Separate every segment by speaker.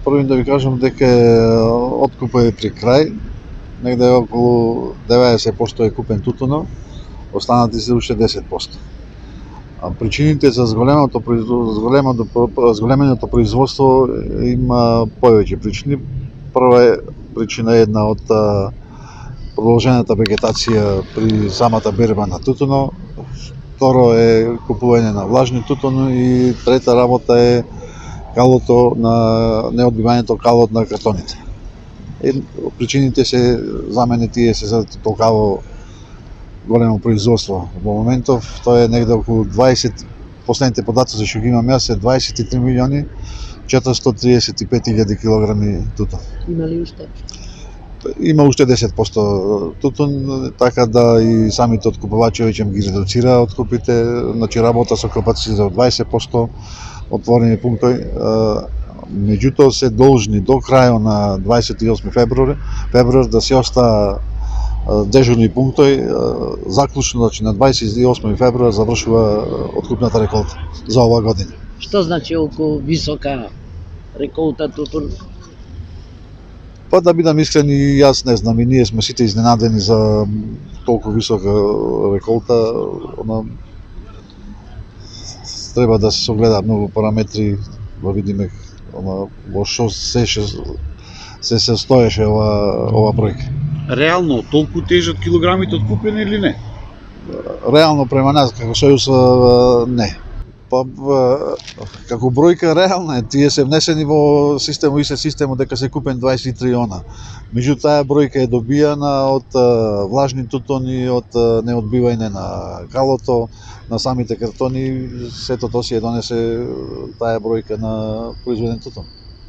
Speaker 1: Прво да ви кажам дека откупот е при крај, негде околу 90% е купен тутуно, останати се уште 10%. А причините за зголеменото производство има повеќе причини. Прва причина е една од продолжената вегетација при самата берба на тутуно, второ е купување на влажни тутуно и трета работа е калото на неодбивањето калот на картоните. Причините се за мене тие се за толкаво големо производство. Во моментов тоа е негде околу 20, последните податоци што ги имам јас е 23 милиони 435.000 килограми тутун.
Speaker 2: Има ли уште?
Speaker 1: Има уште 10% тутун, така да и самите откупувачи веќе ги редуцира откупите, значи работа со капацитет за 20% отворени пунктови. Меѓутоа се должни до крајот на 28 февруар да се оста дежурни пунктови, заклучно значи на 28 февруар завршува откупната реколта за оваа година.
Speaker 2: Што значи околу висока реколта тутун?
Speaker 1: Па да бидам искрен и јас не знам, и ние сме сите изненадени за толку висока реколта. Треба да се согледа многу параметри, да видиме во што се состоеше ова бројка.
Speaker 3: Реално толку тежат килограмите откупени или не?
Speaker 1: Реално према нас како Сојуз не. Па како бројка реална е, тие се внесени во системот дека се купен 23 она. Меѓу таа бројка е добијана од влажни тутуни, од неодбивање на калото, на самите картони, сето тоа си ја донесе таа бројка на произведен тутун.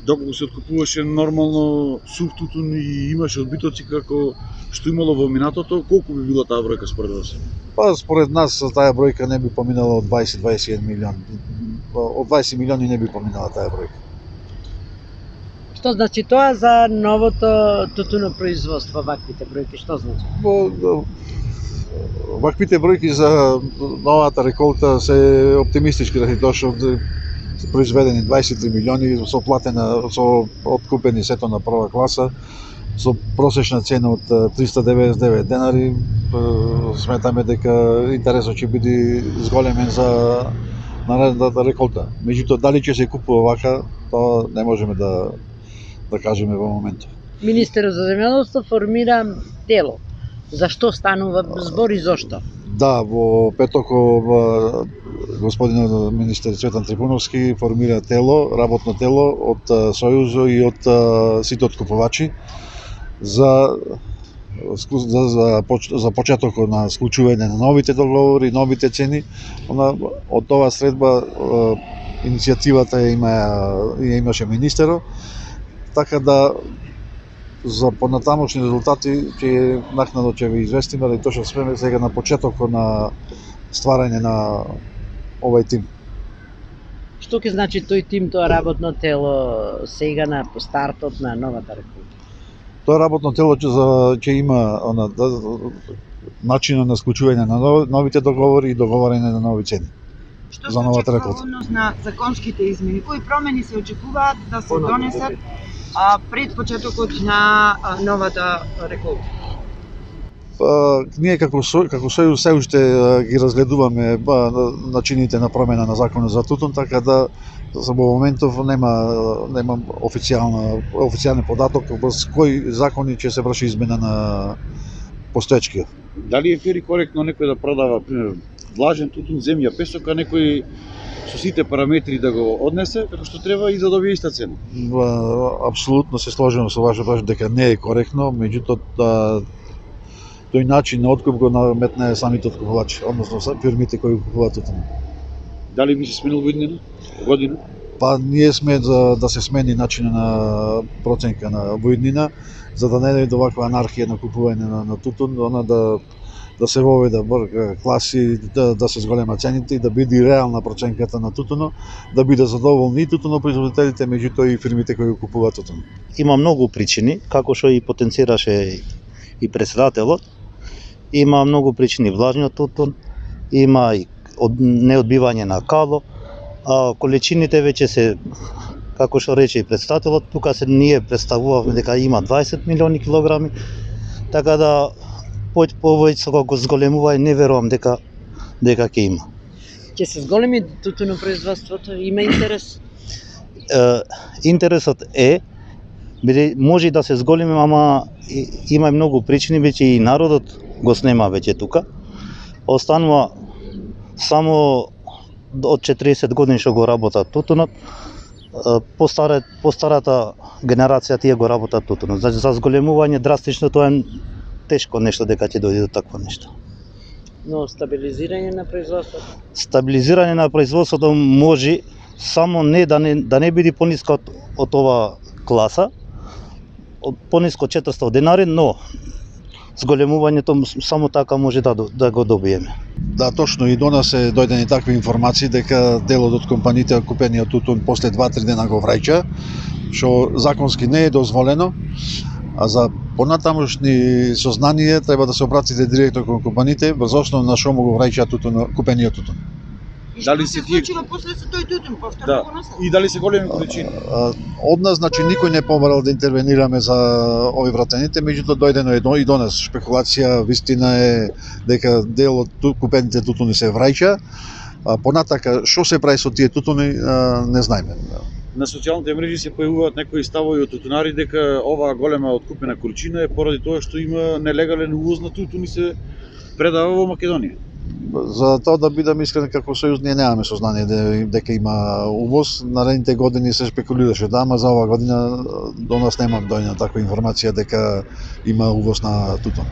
Speaker 3: Доколку се откупуваше нормално сув тутун и имаше одбитоци како што имало во минатото, колку би била таа бројка според вас?
Speaker 1: Па според нас таа бројка не би поминала од 20-21 милиони. Од 20 милиони не би поминала таа бројка.
Speaker 2: Што значи тоа за новото тутунопроизводство, ваквите бројки, што значи?
Speaker 1: Ваквите бројки за новата реколта се оптимистички, тоа што се произведени 23 милиони со платена, со откупени сето на прва класа, со просечна цена од 399 денари. Сметаме дека интересот ќе биде зголемен за наредната реколта. Меѓутоа, дали ќе се купува вака, тоа не можеме да кажеме во моментот.
Speaker 2: Министерот за земјоделство формира тело. Зашто станува збор и зошто?
Speaker 1: Да, во петоков господинот министер Цветан Трифуновски формира тело, работно тело од Сојузо и од сите откупувачи за почетокот на склучување на новите договори, новите цени. Од оваа средба иницијативата ја имаше министерот, така да за понатамошни резултати накнадо ќе ви известиме, дали точно сме сега на почетокот на стварање на овој тим.
Speaker 2: Што ќе значи тој тим, тоа работно тело сега на стартот на новата реколта?
Speaker 1: Тоа работно тело ќе има начинот на склучување на новите договори и договарење на нови цени.
Speaker 4: Што
Speaker 1: за новата реколта.
Speaker 4: Однос на законските измени, кои промени се очекуваат да се донесат пред почетокот на новата реколта?
Speaker 1: Ние како Сојуз се уште ги разгледуваме начините на промена на законот за тутун, така да за моментов нема официјален податок врз кои закони ќе се врши измена на постоечкиот.
Speaker 3: Дали е фер и коректно некој да продава, пример, влажен тутун, земја, песок, а некој со сите параметри да го однесе како што треба и да добие иста цена?
Speaker 1: Апсолутно се сложувам со вашето дека не е коректно, меѓутоа тој начин на откуп го наметне самите откупувачи, односно фирмите кои купуваат тутун.
Speaker 3: Дали би се сменил година?
Speaker 1: Па ние сме за да се смени начинот на проценка на воиднина, за да не дојде ваква анархија на купување на тутун, да се воведе класи, да се зголема цените и да биде реална проценката на тутуно, да биде задоволни и тутунопроизводителите, меѓутоа и фирмите кои купуваат тутун.
Speaker 5: Има многу причини, како што и потенцираше и председателот. Има многу причини, влажниот тутун, има и неодбивање на кало, а количините веќе се како што рече и претставителот, тука се ние представувавме дека има 20 милиони килограми, така да повеќе како зголемува и не верувам дека ќе има.
Speaker 2: Ќе се зголеми тутунопроизводството, има интерес.
Speaker 5: Интересот е, може да се зголеми, ама има и многу причини, веќе и народот го снема веќе тука. Останува само од 40 години што го работат тутунот, постарата генерација тие го работат тутунот. Значи за зголемување драстично тоа е тешко нешто дека ќе дојде до такво нешто.
Speaker 2: Но стабилизирање на производството.
Speaker 5: Стабилизирање на производството може само да не биде пониско од ова класа, пониско 400 денари, но зголемувањето само така може да го добиеме.
Speaker 1: Да, точно, и до нас се дојдени такви информации дека делот од компаниите купениот тутун после 2-3 дена го враќа, што законски не е дозволено, а за понатамошни сознание треба да се обратите директно кон компаниите врз основа на што му го враќа купениот тутун.
Speaker 4: И
Speaker 3: Дали
Speaker 4: што
Speaker 3: се
Speaker 4: се
Speaker 3: тие-
Speaker 4: случува после со тој тутун, повторно
Speaker 3: Да.
Speaker 4: го носат?
Speaker 3: И дали се големи количини?
Speaker 1: Од нас, значи, никој не побарал да интервенираме за ови вратените, меѓутоа дојдено и до нас шпекулација, вистина е дека дел од купените тутуни се враќа, а понатака што се прави со тие тутуни не знаеме.
Speaker 3: На социјалните мрежи се појавуваат некои ставови од тутунари дека оваа голема откупена количина е поради тоа што има нелегален увоз на тутун и се предава во Македонија.
Speaker 1: За тоа да бидам искрен, како сојуз ние немаме сознание дека има увоз. Наредните години се спекулираше да, ама за оваа година до нас немам дојна таква информација дека има увоз на тутун.